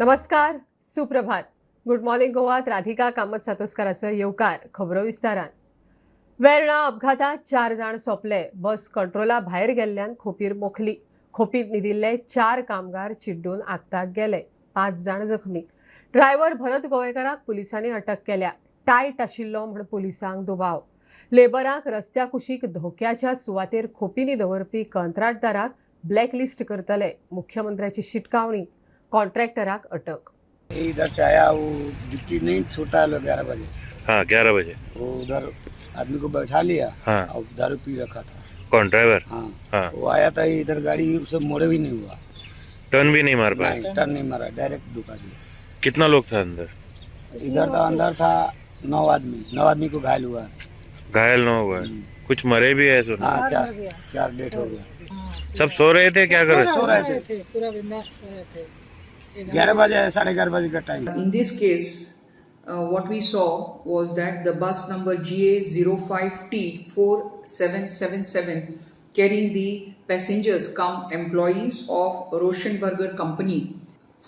नमस्कार, सुप्रभात. Good morning गोवात Radhika Kamat सातोस्कराचो येवकार. खबरो विस्तारान. वेर्णा अपघातात 4 जाण सोंपले. बस कंट्रोला भायर गेल्ल्यान खोपीर मोखली. खोपीत न्हिदिल्ले 4 कामगार चिड्डून आगताक गेले. 5 जाण जखमी. ड्रायव्हर भरत गोवेकाराक पुलिसांनी अटक केल्या. टायट आशिल्लो म्हूण पुलिसांक दुबाव. लेबरांक रस्त्या कुशीक धोक्याच्या सुवातेर खोपींनी दवरपी कंत्राटदाराक ब्लॅकलिस्ट करतले. मुख्यमंत्र्याची शिटकावणी. कॉन्ट्रॅक्टराक अटक. इधर से आया, वो डिप्टी नहीं छोटा है 11 बजे। हाँ 11 बजे। वो उधर आदमी को बैठा लिया। हाँ। और दारू पी रखा था। कौन ड्राइवर? हाँ। हाँ। वो आया था, इधर गाड़ी उसे मोड़े भी नहीं हुआ। टर्न भी नहीं मार पाए? नहीं, टर्न नहीं मारा, डायरेक्ट दुका दिया। कितना लोग था अंदर? इधर तो अंदर था 9 आदमी। 9 आदमी को घायल हुआ। घायल न हुआ? कुछ मरे भी है सुना? हाँ, 4 डेथ हो गया। सब सो रहे थे? क्या कर रहे सो थे? रहे थे, पूरा बिंदास रहे थे। 11 बजे 11:30 बजे का time. In this case, what we saw was that the bus number GA05T4777 carrying the passengers cum employees of Roshenberger Company.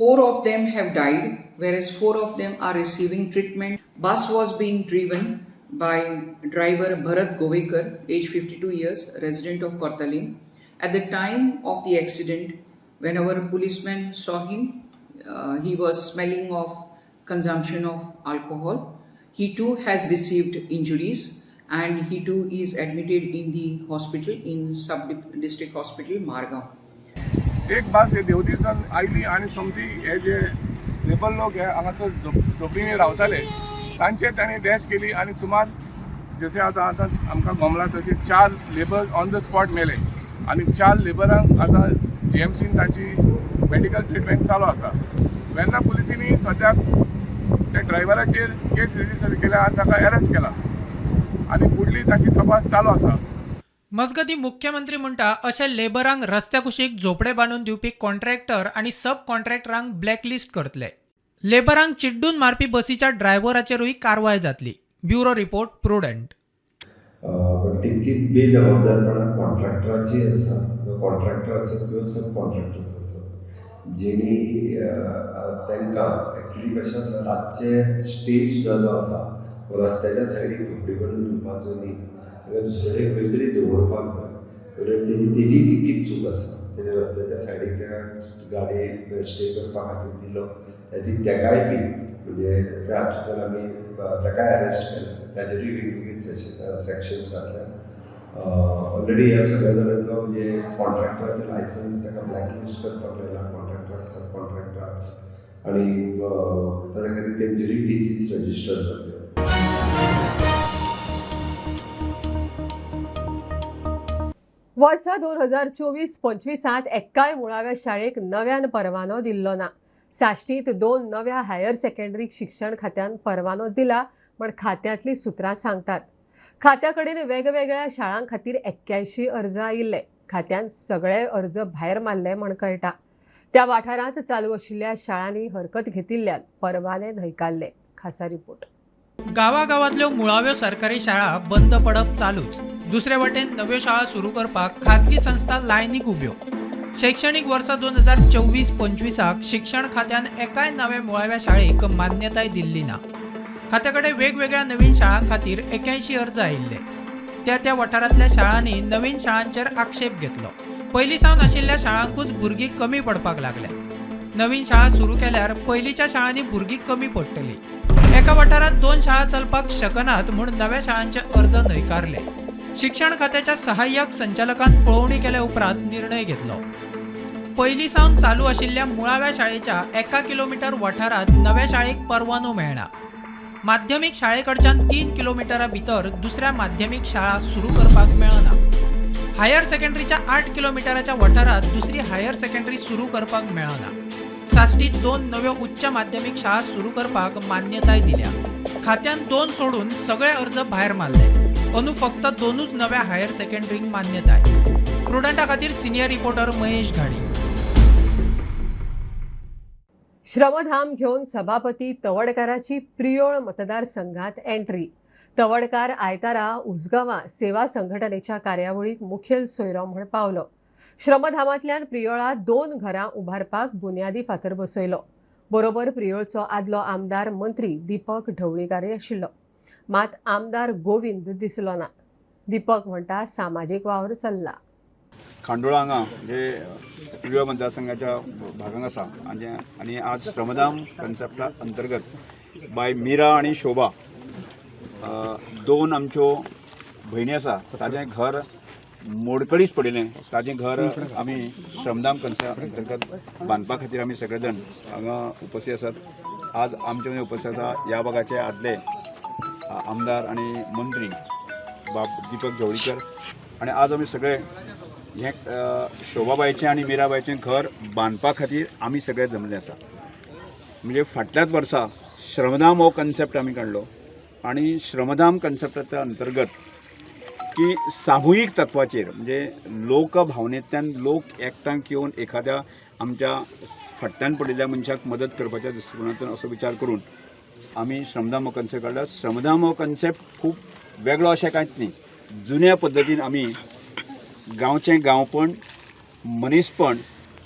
4 of them have died, whereas 4 of them are receiving treatment. Bus was being driven by driver Bharat Govekar, age 52 years, resident of Kortalim. At the time of the accident, when our policemen saw him, he was smelling of consumption of alcohol. He too has received injuries and he too is admitted in the hospital in sub-district hospital Margao. एक बस हे देवतीसान oily आणि समजी हे जे labour लोक हे हांगासर झोपडींनी रावताले तांचे तांणी डॅश केली आणि सुमार जसे आतां आमकां गोमला तसे 4 लेबर ऑन द स्पॉट मेले आणि 4 लेबरांक आतां जीएमसीन तांची मेडिकल ट्रीटमेंट चालू आसा. वेर्ना पुलिसांनी सद्याक त्या ड्रायव्हराचेर केस रजिस्टर केल्या आनी ताका अरेस्ट केला आणि फुडली ताची तपास चालू आसा. मजगती मुख्यमंत्री म्हणटा अशे लेबरांक रस्त्या कुशीक झोपडे बांदून दिवपी कॉन्ट्रॅक्टर आणि सब कॉन्ट्रॅक्टरांक ब्लॅकलिस्ट करतले. लेबरांक चिड्डून मारपी बसीच्या ड्रायव्हराचेरूय कारवाय जातली. Bureau report prudent. पण तितकीच बेजबाबदारपणां कॉन्ट्रॅक्टराची आसा. कॉन्ट्रॅक्टर आसत किंवा सब कॉन्ट्रॅक्टर्स आसत जेणी तांकां एक्चुली कशें आसा रातचे स्टे सुद्दां जो आसा रस्त्याच्या सायडीक झोपडी बांदून दिवपाचो न्ही, ताका दुसरे कडेन खंय तरी दवरपाक जाय. जाल्यार तेजी तितकीच चूक आसा. तेणें रस्त्याच्या सायडीक ताका गाडयेक स्टे करपा खातीर दिलो, तेकाय बी म्हणजे त्या हातूंतल्यान आमी ताकाय अरेस्ट केलें. ताजेरूय वेगवेगळी सेक्शन्स घातल्या. ऑलरेडी ह्या सगळ्या जाणांचो म्हणजे कॉन्ट्रॅक्टराचें लायसन्स ताका ब्लॅकलिस्ट करपाक लायला, कॉन्ट्रॅक्टराक सब कॉन्ट्रॅक्टराक, आनी ताच्या खातीर तेंचेरूय केसीस रजिस्टर जातल्यो. वर्सा 2024-25 एक्काय मुळाव्या शाळेक नव्यान परवानो दिल्लो ना. साश्टीत 2 नव्या हायर सेकंडरी शिक्षण खात्यान परवानो दिला म्हण खात्यांतली सुत्रां सांगतात. खात्या कडेन वेगवेगळ्या शाळां खातीर 81 अर्ज आयिल्ले. खात्यान सगळे अर्ज भायर मारले म्हण कळटा. त्या वाठारांत चालू आशिल्ल्या शाळांनी हरकत घेतिल्ल्यान परवाने न्हयकारले. खासा रिपोर्ट. गावागावांतल्यो मुळाव्यो सरकारी शाळा बंद पडप चालूच. दुसरे वटेन नव्यो शाळा सुरू करपाक खाजगी संस्था लायनीक उब्यो. शैक्षणीक वर्सा 2024-25 शिक्षण खात्यान एकाय नव्या मुळाव्या शाळेक मान्यताय दिल्ली ना. खात्याकडे वेगवेगळ्या नवीन शाळां खातीर 81 अर्ज आयिल्ले. त्या वाठारांतल्या शाळांनी नवीन शाळांचेर आक्षेप घेतलो. पयलीं सावन आशिल्ल्या शाळांकूच भुरगीं कमी पडपाक लागले. नवीन शाळा सुरू केल्यार पयलींच्या शाळांनी भुरगीं कमी पडटलीं. एका वाठारांत 2 शाळा चलपाक शकनात म्हूण नव्या शाळांचे अर्ज न्हयकारले. शिक्षण खात्याच्या सहाय्यक संचालकान पळोवणी केल्या उपरांत निर्णय घेतलो. पयलीं सावन चालू आशिल्ल्या मुळाव्या शाळेच्या 1 किलोमीटर वाठारांत नव्या शाळेक परवानो मेळना. माध्यमीक शाळेकडच्यान 3 किलोमिटरा भितर दुसऱ्या माध्यमीक शाळा सुरू करपाक मेळना. हायर सेकंडरीच्या 8 किलोमिटराच्या वाठारांत दुसरी हायर सेकंडरी सुरू करपाक मेळना. साश्टीत 2 नव्यो उच्च माध्यमीक शाळा सुरू करपाक मान्यताय दिल्या. खात्यान 2 सोडून सगळे अर्ज भायर मारले. अंदू फक्त 2च नव्या हायर सेकंडरीक मान्यताय. प्रुडंटा खातीर सिनियर रिपोर्टर महेश घाडी. श्रमधाम घेऊन सभापती तवडकाराची प्रियोळ मतदारसंघात एंट्री. तवडकार आयतारा उसगांवां सेवा संघटनेच्या कार्यावळीक मुखेल सोयरो म्हूण पावलो. श्रमधामांतल्यान प्रियोळा 2 घरां उबारपाक बुन्यादी फातर बसयलो. बरोबर प्रियोळचो आदलो आमदार मंत्री दीपक ढवळीकारूय आशिल्लो. मात आमदार गोविंद दिसलो ना. दीपक म्हणटा सामाजीक वावर चल्ला. खांडोळा हांगा जे प्रिय मतदारसंघाच्या भागांत आसा आनी आज श्रमदान कन्सेप्टा अंतर्गत बाय मीरा आनी शोभा दोन आमच्यो भयणी आसा ताजें घर मोडकळीच पडिल्लें. ताजें घर आमी श्रमदान कन्सेप्ट अंतर्गत बांदपा खातीर आमी सगळे जाण हांगा उपस्थित आसात. आज आमचे मदीं उपस्थित आसा ह्या भागाचे आदले आमदार आनी मंत्री दीपक ढवळीकर. आनी आज आमी सगळे हें शोभाबाईचें आनी मिराबाईचें घर बांदपा खातीर आमी सगळे जमले आसा. म्हणजे फाटल्याच वर्सा श्रमदान हो कन्सेप्ट आमी काडलो आनी श्रमदान कन्सेप्टाच्या अंतर्गत की सामुहीक तत्वाचेर म्हणजे लोकभावनेंतल्यान लोक एकठांय येवन एखाद्या आमच्या फाटल्यान पडिल्ल्या मनशाक मदत करपाच्या दृश्टिकोनांतल्यान असो विचार करून आमी श्रमदान हो कन्सेप्ट काडला. श्रमदान हो कन्सेप्ट खूब वेगळो अशें कांयच न्ही. जुन्या पद्दतीन आमी गांवचें गांवपण मनीसपण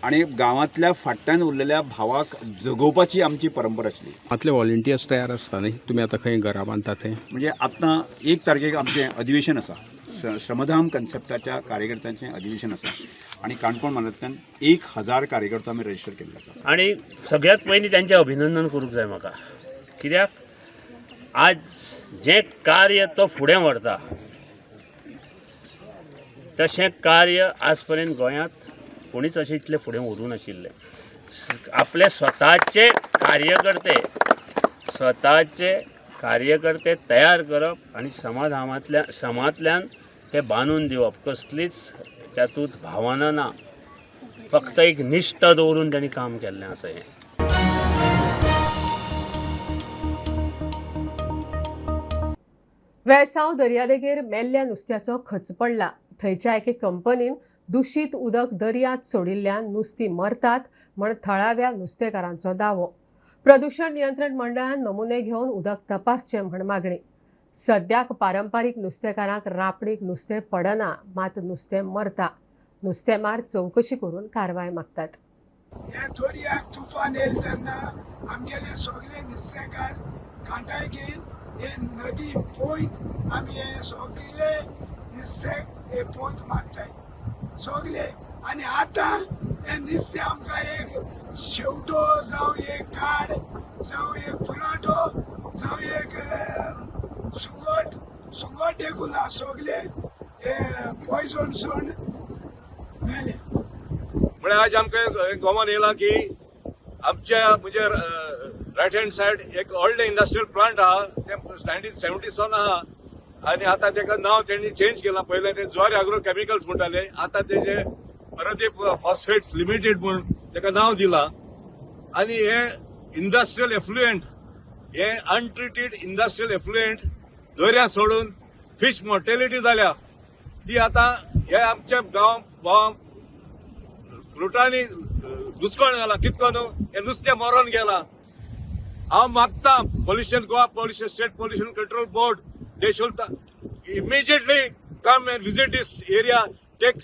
आणि गांवांतल्या फाटल्यान उरलेल्या भावाक जगोवपाची आमची परंपरा आसली. आतले व्हॉलंटियर्स तयार आसता न्ही तुमी आतां खंय घरा बांदता थंय म्हणजे आतां 1 तारखेक आमचें अधिवेशन आसा. श्रमदान कन्सेप्टाच्या कार्यकर्त्यांचें अधिवेशन आसा आनी काणकोण म्हालांतल्यान 1000 कार्यकर्ता आमी रजिस्टर केल्ले आसा. आणि सगळ्यात पयलीं त्यांचें अभिनंदन करूंक जाय म्हाका. कित्याक आज जें कार्य तो फुडें व्हरता तशें कार्य आज पर्यंत गोंयांत कोणीच अशें इतलें फुडें व्हरूं नाशिल्लें. आपले स्वताचे कार्यकर्ते तयार करप आनी समाजांतल्यान ते बांदून दिवप. कसलीच तातूंत भावना ना, फक्त एक निश्ठ दवरून त्यांनी काम केल्लें आसा. हें वेळसाव दर्यादेगेर मेल्ल्या नुस्त्याचो खच पडला. थंयच्या एके कंपनीन दुशीत उदक दर्यांत सोडिल्ल्यान नुस्तीं मरतात म्हण थळाव्या नुस्तेकारांचो दावो. प्रदूषण नियंत्रण मंडळान नमुने घेवन उदक तपासचें म्हण मागणी. सद्याक पारंपारीक नुस्तेकारांक रापणीक नुस्तें पडना, मात नुस्तें मरता. नुस्तेमार चवकशी करून कारवाय मागतात. हे दर्याक तुफान येयले तेन्ना आमगेले सगळे नुस्तेकार कांटाय घेवन हे नदी पळयत आमी हे सगळे नुस्तें हे पळयत मारताय सगळे. आनी आतां हे नुस्तें आमकां एक शेवटो जावं एक काड जावं एक पुराटो जावं एक सुंगट देखून ना सगळे हे पॉयझनसून मेले. म्हळ्यार आज आमकां गोवान येयला की आमच्या म्हणजे रायट हँड सायड एक व्हडलें इंडस्ट्रियल प्लांट आहा ते 1970 सावन आहा आनी आतां तेका नांव तेणी चेंज केलां. पयलें ते ज्वारी एग्रो केमिकल्स म्हणटाले, आतां तेजे परदीप फॉस्फेट्स लिमिटेड म्हूण तेका नांव दिलां. आनी हे इंडस्ट्रियल एफ्लुएंट हे अनट्रिटेड इंडस्ट्रियल एफ्लुएंट दर्या सोडून फिश मॉर्टेलिटी जाल्या ती आतां हे आमच्या गांव रुटांनी घुसकोण जाला. कितको न्हू हे नुस्तें मरोन गेलां. हांव मागता Goa pollution state pollution control board they should immediately come and visit this area, take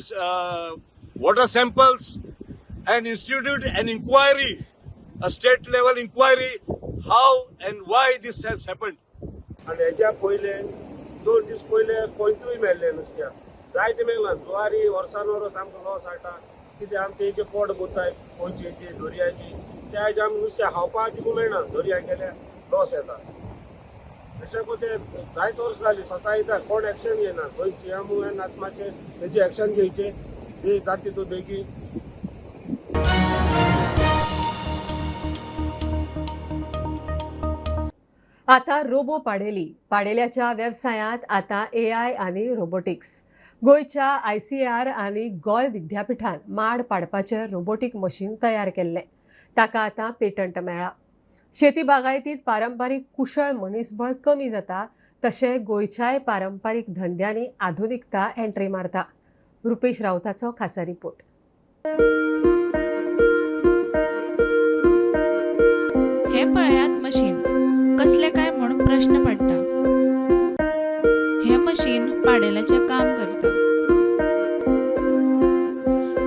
water samples and institute an inquiry, a state level inquiry, how and why this has happened. And हेच्या पयले 2 दीस पयले कोयतूय मेळ्ळे नुस्त्या जायते मेळ्ळा. ज्वारी वर्सान वरस आमकां लॉस हाडटा कित्याक आमी तेजे पोट भरताय कोयचेची दर्याची. त्या हेजे आमी नुस्तें खावपाक दिवूंक मेळना. दर्या गेल्यार लॉस येता. अशें को ते जायत वर्स जाली स्वता येता कोण एक्शन घेयना. खंय सीएमओन आतां मातशें तेजी एक्शन घेवचें ते जाता तितू बेगीन. आता रोबो पाडेल्याच्या व्यवसायात आता AI आणि रोबोटिक्स. गोयच्या ICAR आनी गोंय विद्यापीठान माड पाडपाचें रोबोटीक मशीन तयार केल्लें. ताका आतां पेटंट मेळ्ळा. शेती बागायतीत पारंपारीक कुशळ मनीसबळ कमी जाता तशें गोंयच्याय पारंपारीक धंद्यांनी आधुनिकता एंट्री मारता. रुपेश रावताचो खासा रिपोर्ट. हे पळयात मशीन कसले काय म्हूण प्रश्न पडटा. हे मशीन पाडेल्याचें काम करता.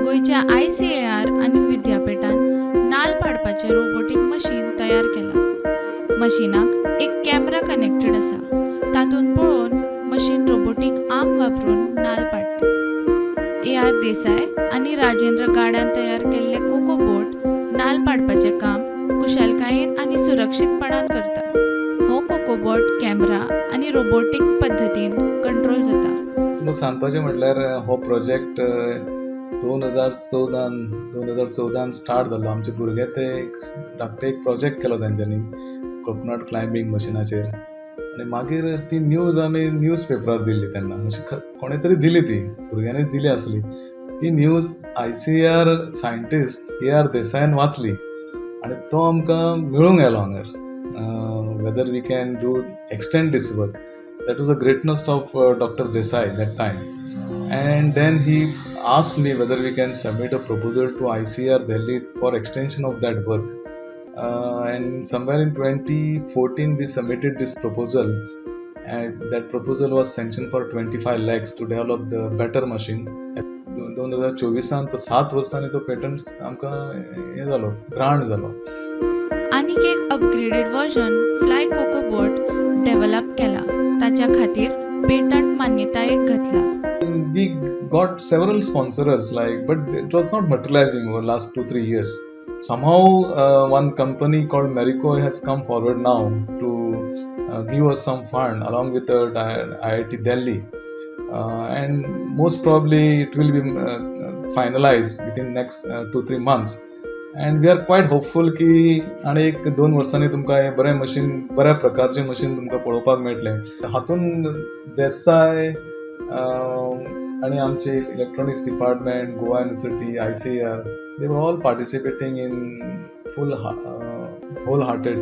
गोंयच्या ICAR आनी विद्यापीठान नाल पाडपाचें रोबोटीक मशीन तयार केला. मशिनाक एक कॅमेरा कनेक्टेड आसा. तातूंत पळोवन मशीन रोबोटीक आर्म वापरून नाल पाडटा. AR देसाय आनी राजेंद्र गाड्यान तयार केल्ले कोको बोट नाल पाडपाचें काम कुशलकायेन आनी सुरक्षीतपणान करता. हो कोको बोट कॅमेरा आनी रोबोटीक पद्दतीन कंट्रोल जाता. तुमकां सांगपाचें म्हटल्यार हो प्रोजेक्ट 2014 स्टार्ट जालो. आमचे भुरगे ते धाकटे एक प्रोजेक्ट केलो तेंच्यांनी कोकोनट क्लायंबींग मशिनाचेर. आनी मागीर ती न्यूज आमी न्यूज पेपरार दिल्ली तेन्ना. अशी कोणे तरी दिली, ती भुरग्यांनीच दिली आसली. ती न्यूज ICAR सायंटिस्ट AR देसायान वाचली आनी तो आमकां मेळूंक येयलो हांगर. Whether we can do extend this work. That was a greatness of Dr. Desai that time. And then he asked me whether we can submit a proposal to ICAR Delhi for extension of that work. And somewhere in 2014 we submitted this proposal, and that proposal was sanctioned for 25 lakhs to develop the better machine. 2024 7 वर्सांनी तो patent आमकां हे जालो, grant जालो. आनीक एक upgraded version fly cocoa बोट develop केला. ताच्या खातीर पेटंट मान्यतायेक घातला. We got several sponsors, but it was not materializing over last 2-3 years. Somehow one company called Marico has come forward now to give us some fund along with IIT Delhi, and most probably it will be finalized within next 2-3 months. And we are quite hopeful की आनी 1-2 वर्सांनी तुमकां हे बरें machine, बऱ्या प्रकारचें machine तुमकां पळोवपाक मेळटलें. हातून देसाय आनी आमचे electronics department, Goa university, ICAR, they were all participating in wholehearted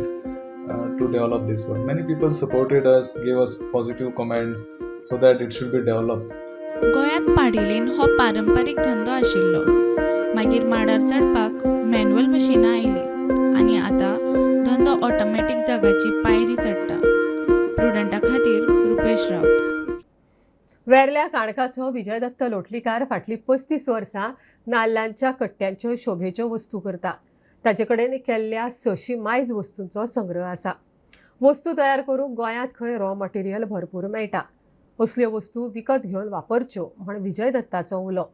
to develop this work. Many people supported us, gave us positive comments so that it should be developed. गोंयांत पाडेलीन हो पारंपारीक धंदो आशिल्लो. मागीर माडार चडपाक मॅन्युअल मशिनां आयलीं आनी आतां धंदो ऑटोमॅटीक जगाची पायरी चडटा. प्रुडंटा खातीर रुपेश रावत. वेर्ल्या काणकाचो विजय दत्त लोटलीकार फाटलीं 35 वर्सां नाल्लांच्या कट्ट्यांच्यो शोभेच्यो वस्तू करता. ताचे कडेन केल्ल्या 600 मायज वस्तूंचो संग्रह आसा. वस्तू तयार करूंक गोंयांत खंय रॉ मटेरियल भरपूर मेळटा. असल्यो वस्तू विकत घेवन वापरच्यो म्हण विजय दत्ताचो उलो.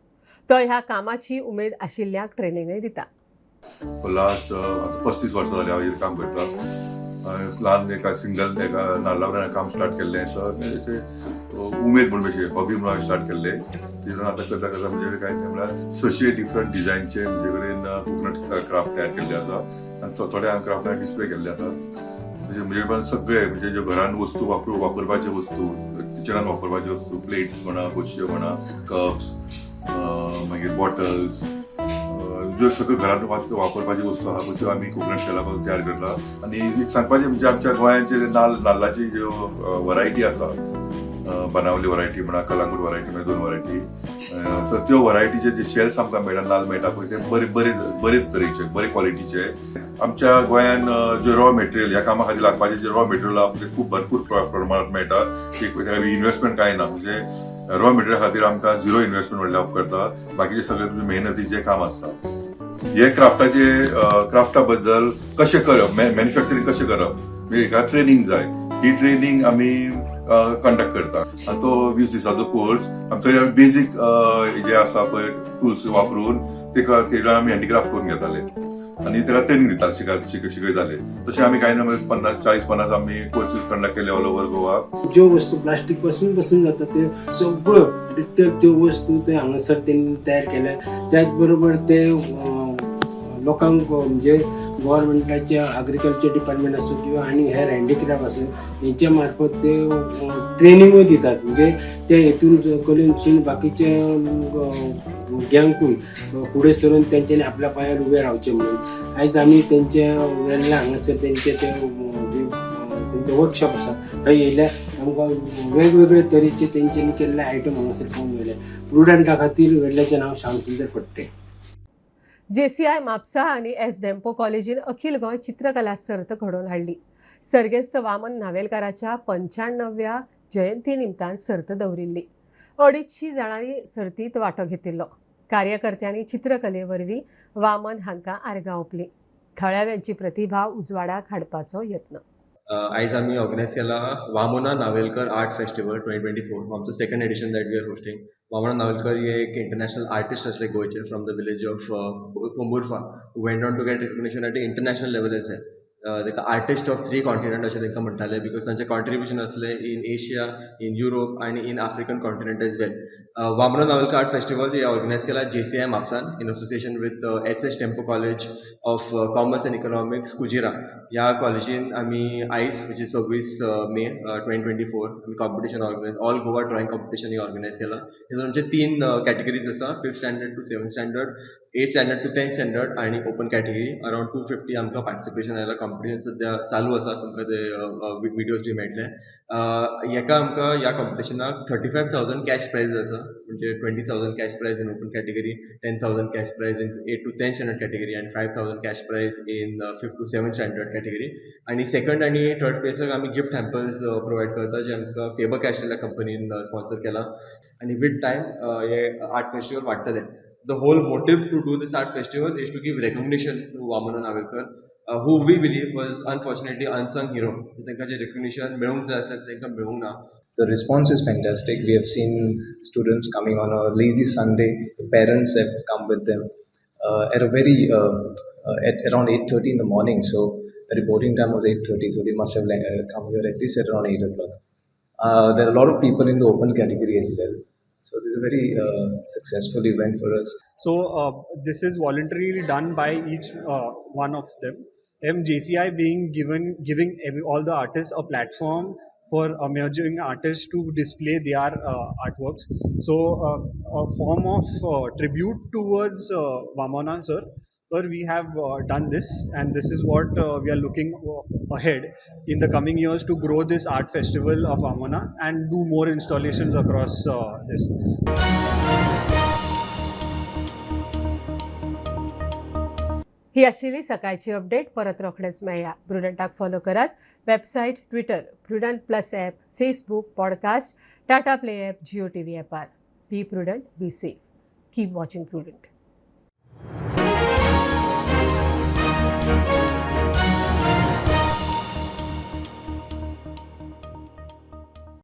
तो ह्या कामाची उमेद आशिल्ल्यांक ट्रेनिंगय दिता. लास्ट 35 वर्सां जाली हांव हेर काम करता. ल्हान एका सिंगल एका नाल्ला वयल्यान काम स्टार्ट केल्लें. अशें उमेद म्हणून अशें हॉबी म्हणून हांवें स्टार्ट केल्लें. तितून आतां करता करता म्हणजे काय म्हणल्यार 600 डिफरंट डिझायनचे म्हजे कडेन कोकोनट क्राफ्ट तयार केल्ले आसा आनी थोडे हांवें क्राफ्टान डिस्प्ले केल्ले आसा. म्हणजे सगळे म्हणजे ज्यो घरान वस्तू वापरपाच्यो वस्तू, किचनान वापरपाच्यो वस्तू, प्लेट्स म्हणा, कोशयो म्हणा, कप्स, मागीर बॉटल्स, ज्यो सगळ्यो घरांत वापरपाच्यो वस्तू आहा त्यो आमी कोकोनट शेलापासून तयार करता. आनी एक सांगपाचें म्हणजे आमच्या गोंयांचे नाल्लाची ज्यो वरायटी आसा, बनावली वरायटी म्हणा, कलांगूट वरायटी म्हणा, 2 वरायटी, तर त्यो वरायटीचे जे शेल्स आमकां मेळटा, नाल्ल मेळटा पळय ते बरे तरेचे, बरे क्वॉलिटीचे. आमच्या गोंयांत जे रॉ मटेरियल ह्या कामा खातीर लागपाचे जे रॉ मटेरियल आहा ते खूब भरपूर प्रमाणांत मेळटा. इन्व्हेस्टमेंट कांय ना. म्हणजे रॉ मटेरियल खातीर आमकां 0 इन्व्हेस्टमेंट म्हणल्यार उपकारता. बाकीचे सगळे तुमचे मेहनतीचे काम आसता. हे क्राफ्टा बद्दल कशें करप, मॅन्युफॅक्चरींग कशें करप, हेका ट्रेनिंग जाय. ही ट्रेनिंग आमी कंडक्ट करता आनी तो 20 दिसाचो कोर्स. थंय आमी बेजीक जे आसा पळय टूल्स वापरून तेका आमी हँडीक्राफ्ट करून घेताले आनी तेका ट्रेनिंग दिताले, शिकयताले. तशें आमी कांय ना 40-50 आमी कोर्सीस कंडक्ट केले ऑल ओव्हर गोवा. ज्यो वस्तू प्लास्टीक पासून जाता ते सगळ्यो डिटेल त्यो वस्तू ते हांगासर त्यांनी तयार केल्या. त्याच बरोबर ते लोकांक म्हणजे गव्हर्मेंटाचे एग्रीकल्चर डिपार्टमेंट असो किंवा आनी हेर हँडीक्राफ्ट असो हेंच्या मार्फत ते ट्रेनिंगूय दितात. म्हणजे ते हेतून करून बाकीचे भुरग्यांकूय फुडें सरून तेंच्यांनी आपल्या पांयार उबे रावचे म्हणून आयज आमी तेंचे वेल्ल्या हांगासर तेंचे वर्कशॉप आसा थंय येयल्यार आमकां वेगवेगळे तरेचे तेंच्यांनी केल्ले आयटम हांगासर पळोवंक मेळले. प्रुडंटा खातीर वेल्ल्याचें नांव श्यामसुंदर फडते. JCI म्हापसा आणि S धेंपो कॉलेजीन अखिल गोंय चित्रकला सर्त घडोवन हाडली. सर्गेस्त वामन नावेलकाराच्या 95व्या जयंती निमतान सर्त दवरिल्ली. 250 जाणांनी सर्तींत वांटो घेतिल्लो. कार्यकर्त्यांनी चित्रकले वरवीं वामन हांकां आर्गां ओंपलीं. थळाव्यांची यांची प्रतिभा उजवाडाक हाडपाचो यत्न. आयज आमी ऑर्गनायज केला वामोना नावेलकर आर्ट फेस्टिवल 2024. आमचो second edition that we are hosting. Vamona Navelkar हे एक इंटरनॅशनल आर्टिस्ट आसले गोंयचे from the village of Pomburpa, who went on to get recognition at the international level as well. ताका आर्टिस्ट ऑफ 3 कॉन्टिनेंट अशें तांकां म्हणटाले, बिकॉज तांचें कॉन्ट्रिब्युशन असलें इन एशिया, इन युरोप आनी in African continent as well. Vamona Navelkar art festival हे organise केला JCI म्हापसान in association with SS Dempo college of commerce and economics Cujira. ह्या कॉलेजीन आमी आयज विच इज 26 मे 2024 आमी competition organise all Goa drawing competition ही ऑर्गनायज केला. हेतून आमचे 3 कॅटेगरीज आसा, 5th standard to 7th standard, 8th standard to 10th standard आनी ओपन कॅटेगरी. अरावंड 250 आमकां पार्टिसिपेशन आयला. कॉम्पिटिशन सद्या चालू आसा, तुमकां ते विडियोज बी मेळटले. हेका आमकां ह्या कॉम्पिटिशनाक 35,000 कॅश प्रायज आसा, म्हणजे 20,000 cash prize in open category, 10,000 cash prize in 8th to 10th standard category आनी 5,000 cash prize in 5th to 7th standard category. आनी सेकंड आनी थर्ड प्लेसाक आमी गिफ्ट हॅम्पर्स प्रोवायड करता, जे आमकां फेबर कॅश कंपनीन स्पॉन्सर केला. आनी विथ टायम हे आर्ट फेस्टिवल वाडटले. The whole motive to do this art festival is to give recognition to Vamana Navelkar, who we believe was unfortunately unsung hero. तांकां जे recognition मेळूंक जाय आसलें तांकां मेळूंक ना. The response is fantastic. We have seen students coming on a lazy Sunday. The parents have come with them at a very at around 8:30 in the morning. So the reporting time was 8:30. So they must have come here at least at around 8 o'clock. There are a lot of people in the open category as well. So this is a very successful event for us. So this is voluntarily done by each one of them. JCI giving all the artists a platform for emerging artists to display their artworks. So a form of tribute towards Vamana sir. We have done this, and this is what we are looking ahead in the coming years to grow this art festival of Vamana and do more installations across this. ही आशिल्ली सकाळची update. परत रोखडेच मेळया. प्रुडंटाक follow करात. Website, Twitter, Prudent plus app, Facebook, podcast, Tata play app, Jio TV ॲपार. Be Prudent, be safe. Keep watching prudent.